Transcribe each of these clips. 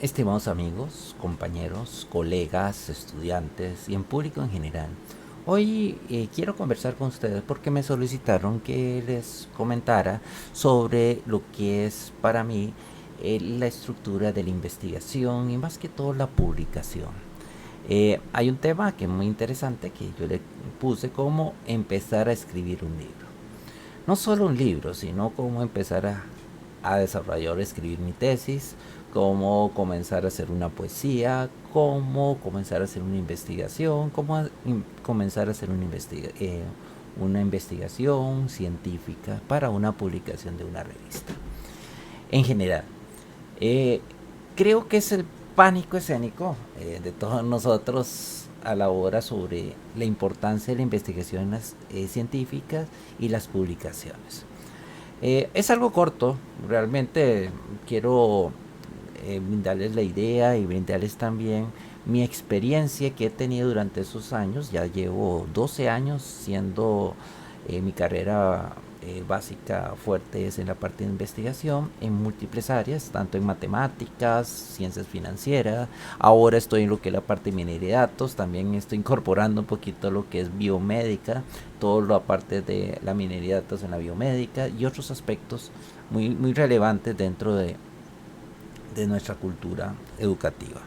Estimados amigos, compañeros, colegas, estudiantes y en público en general, hoy quiero conversar con ustedes porque me solicitaron que les comentara sobre lo que es para mí la estructura de la investigación y más que todo la publicación. Hay un tema que es muy interesante que yo le puse como empezar a escribir un libro. No solo un libro, sino cómo empezar a desarrollar, escribir mi tesis, cómo comenzar a hacer una poesía, cómo comenzar a hacer una investigación, comenzar a hacer una investigación científica para una publicación de una revista. En general, eh, creo que es el pánico escénico de todos nosotros a la hora sobre la importancia de la investigación científicas y las publicaciones. Es algo corto, realmente quiero brindarles la idea y brindarles también mi experiencia que he tenido durante esos años. Ya llevo 12 años siendo mi carrera básica fuerte es en la parte de investigación en múltiples áreas, tanto en matemáticas, ciencias financieras. Ahora estoy en lo que es la parte de minería de datos, también estoy incorporando un poquito lo que es biomédica, todo lo aparte de la minería de datos en la biomédica y otros aspectos muy relevantes dentro de nuestra cultura educativa.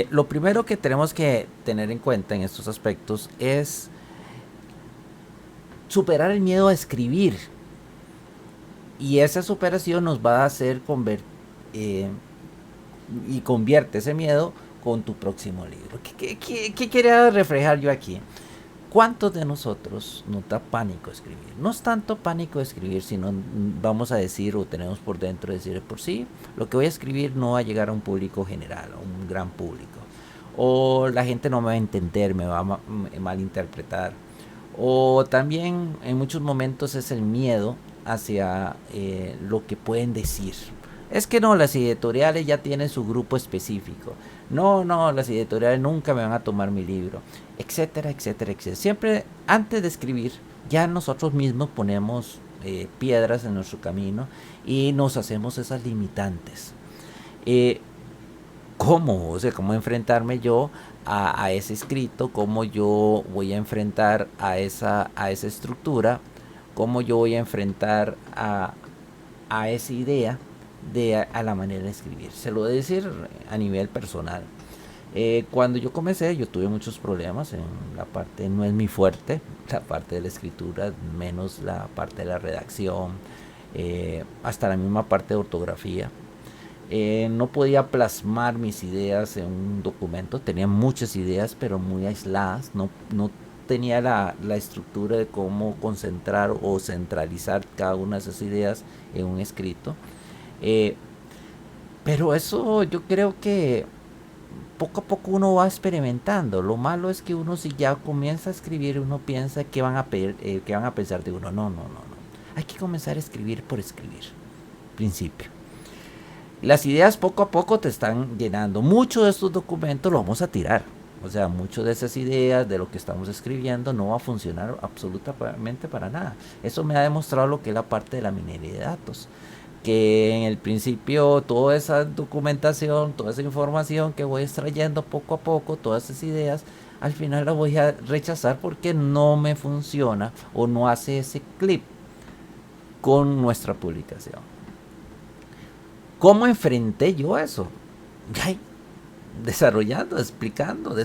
Lo primero que tenemos que tener en cuenta en estos aspectos es superar el miedo a escribir. Y esa superación nos va a hacer eh, y convierte ese miedo con tu próximo libro. ¿Qué quería reflejar yo aquí? ¿Cuántos de nosotros nos da pánico escribir? No es tanto pánico escribir, sino vamos a decir o tenemos por dentro decir por sí, lo que voy a escribir no va a llegar a un público general, a un gran público. O la gente no me va a entender, me va a malinterpretar. O también en muchos momentos es el miedo hacia lo que pueden decir. Es que no, las editoriales ya tienen su grupo específico. No, no, las editoriales nunca me van a tomar mi libro, etcétera, etcétera, etcétera. Siempre antes de escribir, ya nosotros mismos ponemos piedras en nuestro camino y nos hacemos esas limitantes. Eh, ¿Cómo? O sea, ¿cómo enfrentarme yo a ese escrito? ¿Cómo yo voy a enfrentar a esa estructura? ¿Cómo yo voy a enfrentar a esa idea a la manera de escribir? Se lo voy a decir a nivel personal. Cuando yo comencé, yo tuve muchos problemas en la parte, no es mi fuerte, la parte de la escritura, menos la parte de la redacción, hasta la misma parte de ortografía. No podía plasmar mis ideas en un documento, tenía muchas ideas pero muy aisladas, no tenía la estructura de cómo concentrar o centralizar cada una de esas ideas en un escrito. Eh, pero eso yo creo que poco a poco uno va experimentando. Lo malo es que uno si ya comienza a escribir, uno piensa que van a pensar de uno. No, no, no, no. Hay que comenzar a escribir por escribir. Principio. Las ideas poco a poco te están llenando. Muchos de estos documentos los vamos a tirar. O sea, muchas de esas ideas de lo que estamos escribiendo no va a funcionar absolutamente para nada. Eso me ha demostrado lo que es la parte de la minería de datos. Que en el principio toda esa documentación, toda esa información que voy extrayendo poco a poco, todas esas ideas, al final las voy a rechazar porque no me funciona o no hace ese clip con nuestra publicación. ¿Cómo enfrenté yo eso? Ay, desarrollando, explicando,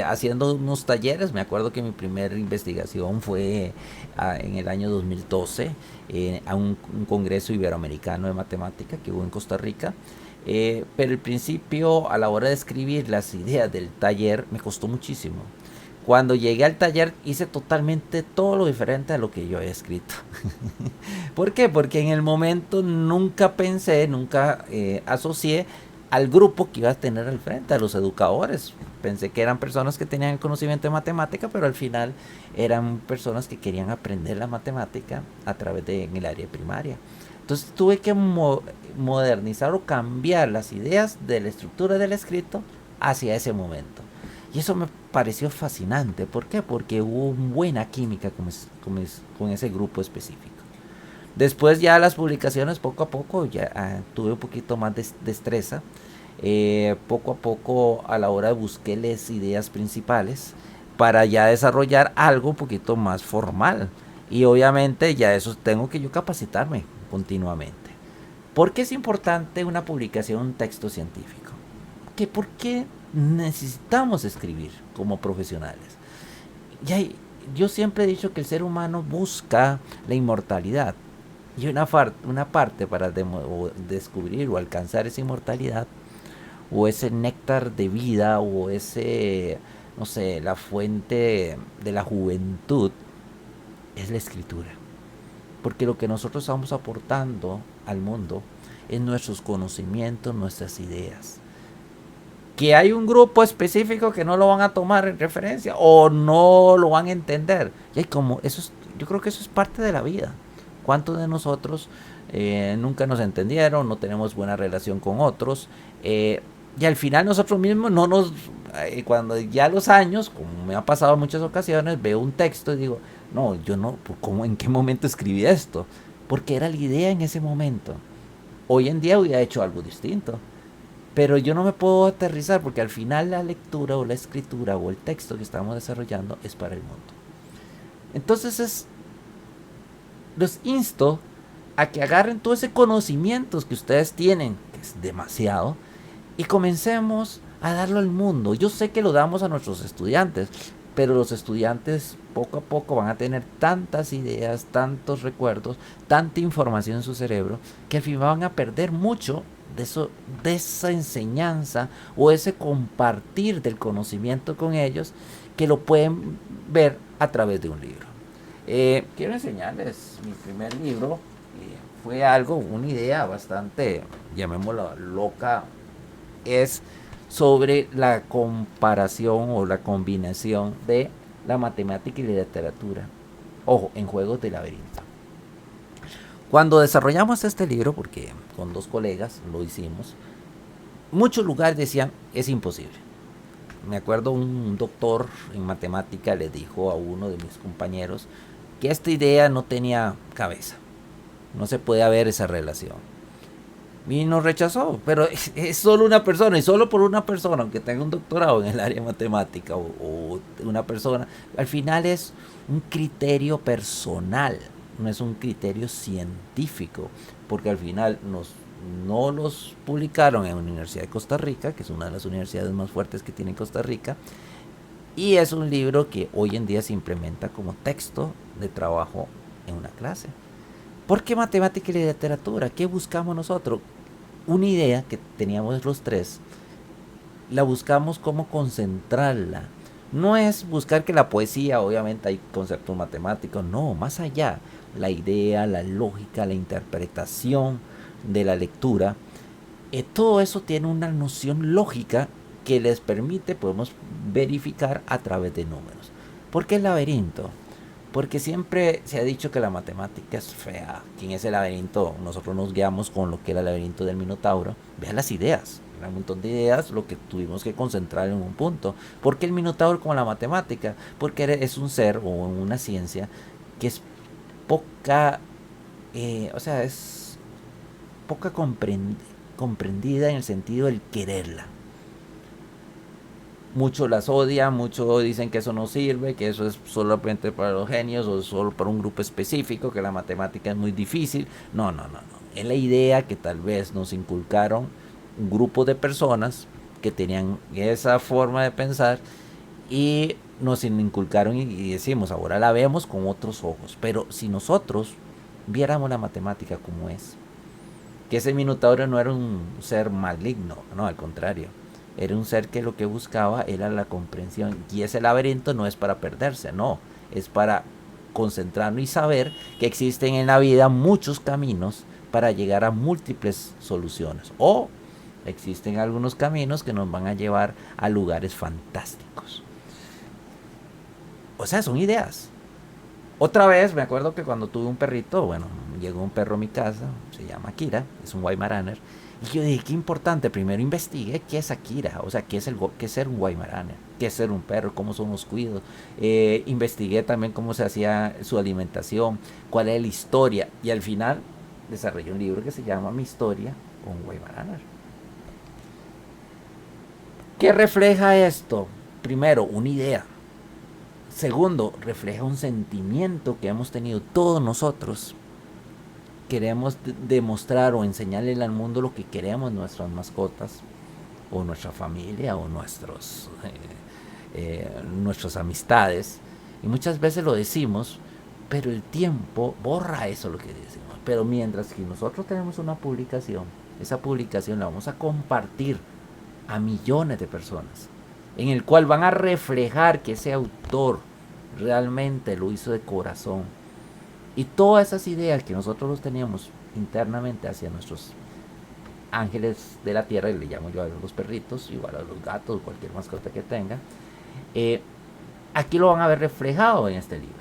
haciendo unos talleres. Me acuerdo que mi primera investigación fue en el año 2012 a un congreso iberoamericano de matemática que hubo en Costa Rica. Pero al principio, a la hora de escribir las ideas del taller, me costó muchísimo. Cuando llegué al taller hice totalmente todo lo diferente a lo que yo había escrito. ¿Por qué? Porque en el momento nunca pensé, nunca asocié al grupo que iba a tener al frente, a los educadores. Pensé que eran personas que tenían el conocimiento de matemática, pero al final eran personas que querían aprender la matemática a través de en el área primaria. Entonces tuve que modernizar o cambiar las ideas de la estructura del escrito hacia ese momento. Y eso me pareció fascinante. ¿Por qué? Porque hubo buena química con ese grupo específico. Después ya las publicaciones poco a poco ya tuve un poquito más de destreza Poco a poco a la hora de buscarles ideas principales para ya desarrollar algo un poquito más formal. Y obviamente ya eso tengo que yo capacitarme continuamente. ¿Por qué es importante una publicación, un texto científico? ¿Por qué necesitamos escribir como profesionales? Ya, yo siempre he dicho que el ser humano busca la inmortalidad. Y una parte para descubrir o alcanzar esa inmortalidad, o ese néctar de vida, o ese, no sé, la fuente de la juventud, es la escritura. Porque lo que nosotros estamos aportando al mundo es nuestros conocimientos, nuestras ideas. Que hay un grupo específico que no lo van a tomar en referencia o no lo van a entender. Y como eso es, yo creo que eso es parte de la vida. ¿Cuántos de nosotros nunca nos entendieron, no tenemos buena relación con otros? Y al final nosotros mismos no nos... cuando ya los años, como me ha pasado en muchas ocasiones, veo un texto y digo, no, yo no, ¿cómo, en qué momento escribí esto? Porque era la idea en ese momento. Hoy en día hubiera hecho algo distinto. Pero yo no me puedo aterrizar porque al final la lectura o la escritura o el texto que estamos desarrollando es para el mundo. Entonces los insto a que agarren todo ese conocimientos que ustedes tienen, que es demasiado, y comencemos a darlo al mundo. Yo sé que lo damos a nuestros estudiantes, pero los estudiantes poco a poco van a tener tantas ideas, tantos recuerdos, tanta información en su cerebro, que al final van a perder mucho de esa enseñanza o ese compartir del conocimiento con ellos, que lo pueden ver a través de un libro. Quiero enseñarles mi primer libro. Fue algo, una idea bastante, llamémosla loca, es sobre la comparación o la combinación de la matemática y la literatura. Ojo, en juegos de laberinto. Cuando desarrollamos este libro, porque con dos colegas lo hicimos, muchos lugares decían, es imposible. Me acuerdo un doctor en matemática le dijo a uno de mis compañeros que esta idea no tenía cabeza. No se puede haber esa relación. Y nos rechazó, pero es solo una persona, y solo por una persona, aunque tenga un doctorado en el área matemática o una persona, al final es un criterio personal, no es un criterio científico, porque al final no los publicaron en la Universidad de Costa Rica, que es una de las universidades más fuertes que tiene Costa Rica, y es un libro que hoy en día se implementa como texto de trabajo en una clase. ¿Por qué matemática y literatura? ¿Qué buscamos nosotros? Una idea que teníamos los tres, la buscamos como concentrarla. No es buscar que la poesía, obviamente hay conceptos matemáticos, no, más allá. La idea, la lógica, la interpretación de la lectura, todo eso tiene una noción lógica que les permite, podemos verificar a través de números. ¿Por qué el laberinto? Porque siempre se ha dicho que la matemática es fea. ¿Quién es el laberinto? Nosotros nos guiamos con lo que era el laberinto del Minotauro. Vean las ideas. Era un montón de ideas, lo que tuvimos que concentrar en un punto. ¿Por qué el Minotauro como la matemática? Porque es un ser o una ciencia que es poca, o sea, es poca comprendida en el sentido del quererla. Muchos las odian, muchos dicen que eso no sirve, que eso es solamente para los genios o solo para un grupo específico, que la matemática es muy difícil. No, no, no, no. Es la idea que tal vez nos inculcaron un grupo de personas que tenían esa forma de pensar y nos inculcaron y decimos, ahora la vemos con otros ojos. Pero si nosotros viéramos la matemática como es, que ese Minotauro no era un ser maligno, no, al contrario. Era un ser que lo que buscaba era la comprensión. Y ese laberinto no es para perderse, no. Es para concentrarnos y saber que existen en la vida muchos caminos para llegar a múltiples soluciones. O existen algunos caminos que nos van a llevar a lugares fantásticos. O sea, son ideas. Otra vez me acuerdo que cuando tuve un perrito, bueno, llegó un perro a mi casa, se llama Akira, es un Weimaraner. Y yo dije, qué importante, primero investigué qué es Akira, o sea, qué es ser un Weimaraner, qué es ser un perro, cómo son los cuidados. Investigué también cómo se hacía su alimentación, cuál es la historia. Y al final desarrollé un libro que se llama Mi historia con Weimaraner. ¿Qué refleja esto? Primero, una idea. Segundo, refleja un sentimiento que hemos tenido todos nosotros. Queremos demostrar o enseñarle al mundo lo que queremos nuestras mascotas, o nuestra familia, o nuestras amistades. Y muchas veces lo decimos, pero el tiempo borra eso lo que decimos. Pero mientras que nosotros tenemos una publicación, esa publicación la vamos a compartir a millones de personas, en el cual van a reflejar que ese autor realmente lo hizo de corazón. Y todas esas ideas que nosotros los teníamos internamente hacia nuestros ángeles de la tierra, y le llamo yo a los perritos, igual a los gatos, cualquier mascota que tenga, eh, aquí lo van a ver reflejado en este libro.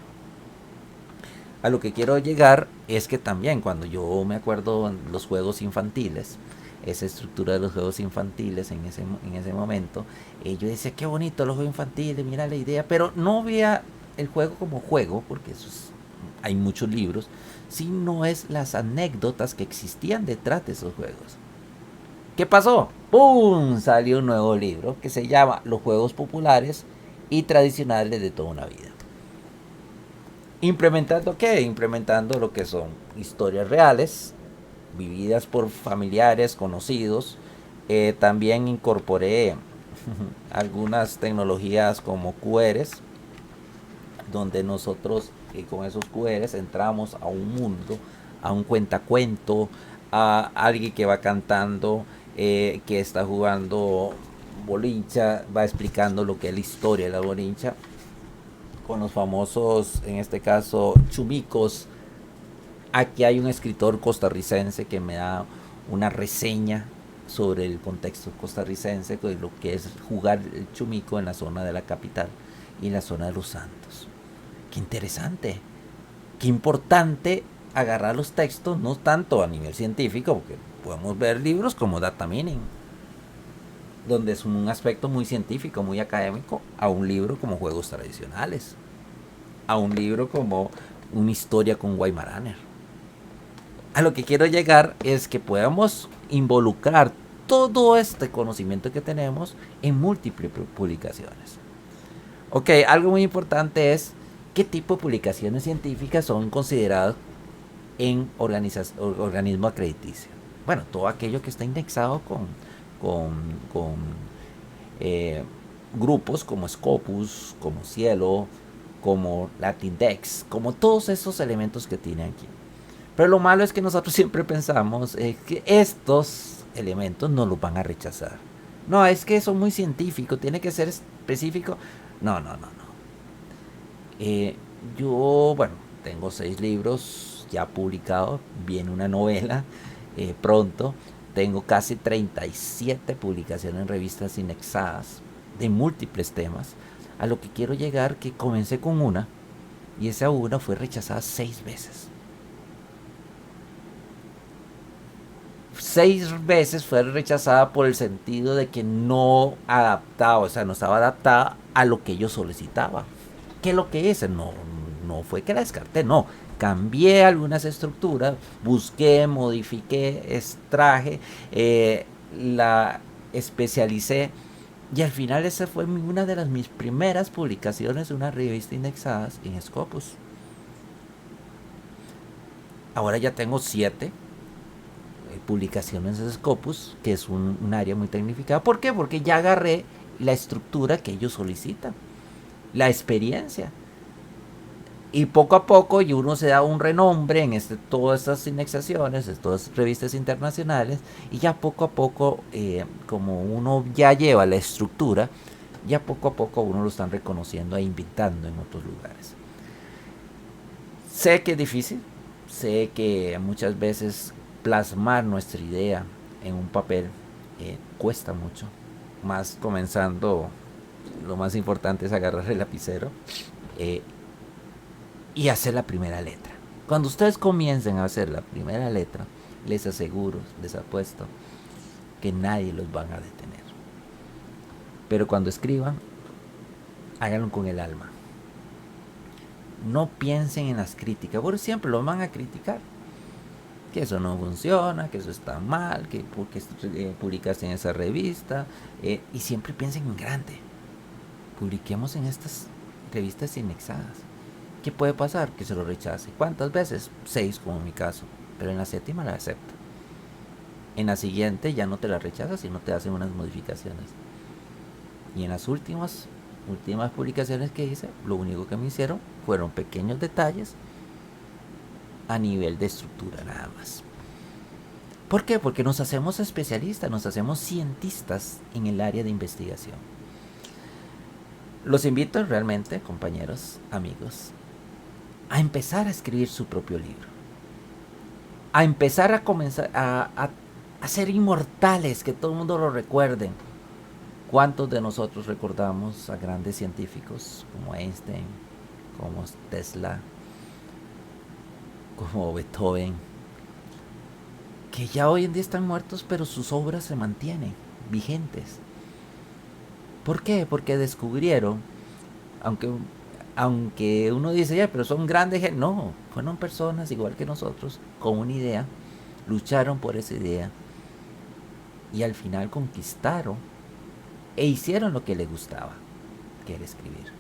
A lo que quiero llegar es que también cuando yo me acuerdo en los juegos infantiles, esa estructura de los juegos infantiles en ese momento, yo decía, qué bonito los juegos infantiles, mira la idea, pero no veía el juego como juego, porque hay muchos libros, sino es las anécdotas que existían detrás de esos juegos. ¿Qué pasó? ¡Pum! Salió un nuevo libro que se llama Los juegos populares y tradicionales de toda una vida. ¿Implementando qué? Implementando lo que son historias reales, vividas por familiares, conocidos. También incorporé algunas tecnologías como QRs, donde nosotros con esos QRs entramos a un mundo, a un cuentacuento, a alguien que va cantando, que está jugando bolincha, va explicando lo que es la historia de la bolincha, con los famosos, en este caso, chumicos. Aquí hay un escritor costarricense que me da una reseña sobre el contexto costarricense, de lo que es jugar el chumico en la zona de la capital y en la zona de Los Santos. Qué interesante, qué importante agarrar los textos, no tanto a nivel científico, porque podemos ver libros como Data Mining, donde es un aspecto muy científico, muy académico, a un libro como Juegos Tradicionales, a un libro como Una historia con Guaymaraner. A lo que quiero llegar es que podamos involucrar todo este conocimiento que tenemos en múltiples publicaciones. Ok, algo muy importante es qué tipo de publicaciones científicas son consideradas en organismo acrediticio. Bueno, todo aquello que está indexado con eh, grupos como Scopus, como Cielo, como Latindex, como todos esos elementos que tiene aquí. Pero lo malo es que nosotros siempre pensamos que estos elementos no los van a rechazar. No, es que son muy científicos, tiene que ser específico. No, no, no, no. Eh, yo, bueno, tengo 6 libros ya publicados, viene una novela pronto. Tengo casi 37 publicaciones en revistas indexadas de múltiples temas. A lo que quiero llegar, que comencé con una y esa una fue rechazada 6 veces. 6 veces fue rechazada por el sentido de que no adaptaba, o sea, no estaba adaptada a lo que yo solicitaba. ¿Qué es lo que es? No, no fue que la descarté, no. Cambié algunas estructuras, busqué, modifiqué, extraje, la especialicé y al final esa fue una de mis primeras publicaciones de una revista indexadas en Scopus. Ahora ya tengo 7 publicaciones de Scopus, que es un área muy tecnificada. ¿Por qué? Porque ya agarré la estructura que ellos solicitan, la experiencia. Y poco a poco y uno se da un renombre en todas estas indexaciones, todas estas revistas internacionales, y ya poco a poco, como uno ya lleva la estructura, ya poco a poco uno lo están reconociendo e invitando en otros lugares. Sé que es difícil, sé que muchas veces plasmar nuestra idea en un papel cuesta mucho, más comenzando, lo más importante es agarrar el lapicero y hacer la primera letra. Cuando ustedes comiencen a hacer la primera letra, les aseguro, les apuesto, que nadie los van a detener. Pero cuando escriban, háganlo con el alma. No piensen en las críticas, porque siempre los van a criticar. que eso no funciona, que eso está mal, que porque publicaste en esa revista, y siempre piensen en grande. Publiquemos en estas revistas indexadas. ¿Qué puede pasar? Que se lo rechace. ¿Cuántas veces? 6, como en mi caso. Pero en la séptima la acepta. En la siguiente ya no te la rechazas, sino te hacen unas modificaciones. Y en las últimas publicaciones que hice, lo único que me hicieron fueron pequeños detalles a nivel de estructura nada más. ¿Por qué? Porque nos hacemos especialistas, nos hacemos cientistas en el área de investigación. Los invito realmente, compañeros, amigos, a empezar a escribir su propio libro. A empezar a comenzar a ser inmortales, que todo el mundo lo recuerde. ¿Cuántos de nosotros recordamos a grandes científicos como Einstein, como Tesla, como Beethoven, que ya hoy en día están muertos, pero sus obras se mantienen vigentes? ¿Por qué? Porque descubrieron, aunque uno dice, ya, pero son grandes, no, fueron personas igual que nosotros, con una idea, lucharon por esa idea y al final conquistaron e hicieron lo que les gustaba, que era escribir.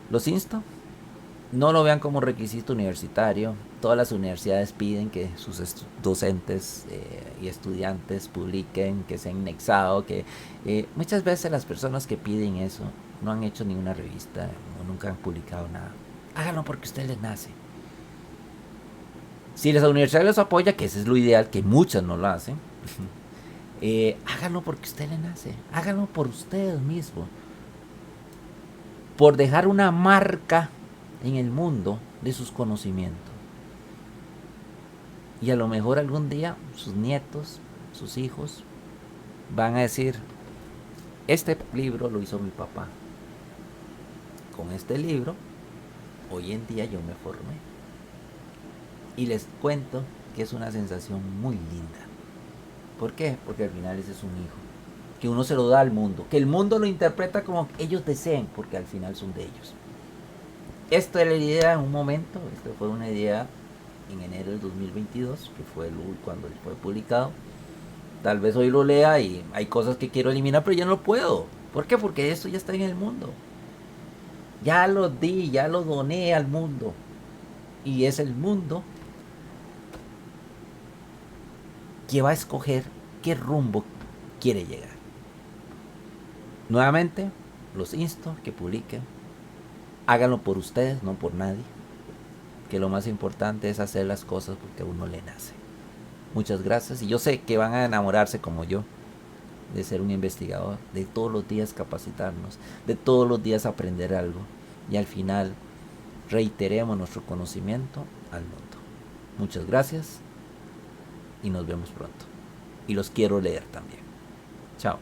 Los insto, no lo vean como requisito universitario. Todas las universidades piden que sus docentes y estudiantes publiquen, que sea indexado, que muchas veces las personas que piden eso no han hecho ninguna revista o nunca han publicado nada. Háganlo porque a ustedes les nace. Si la universidad les apoya, que ese es lo ideal, que muchas no lo hacen, háganlo porque a ustedes les nace. Háganlo por ustedes mismos. Por dejar una marca en el mundo de sus conocimientos. Y a lo mejor algún día sus nietos, sus hijos, van a decir, este libro lo hizo mi papá. Con este libro, hoy en día yo me formé. Y les cuento que es una sensación muy linda. ¿Por qué? Porque al final ese es un hijo. Que uno se lo da al mundo. Que el mundo lo interpreta como ellos deseen, porque al final son de ellos. Esta era la idea en un momento. Esta fue una idea en enero del 2022, que fue cuando fue publicado. Tal vez hoy lo lea y hay cosas que quiero eliminar, pero ya no puedo. ¿Por qué? Porque esto ya está en el mundo. Ya lo di, ya lo doné al mundo. Y es el mundo que va a escoger qué rumbo quiere llegar. Nuevamente, los insto que publiquen. Háganlo por ustedes, no por nadie. Que lo más importante es hacer las cosas porque a uno le nace. Muchas gracias. Y yo sé que van a enamorarse como yo de ser un investigador, de todos los días capacitarnos, de todos los días aprender algo. Y al final reiteremos nuestro conocimiento al mundo. Muchas gracias y nos vemos pronto. Y los quiero leer también. Chao.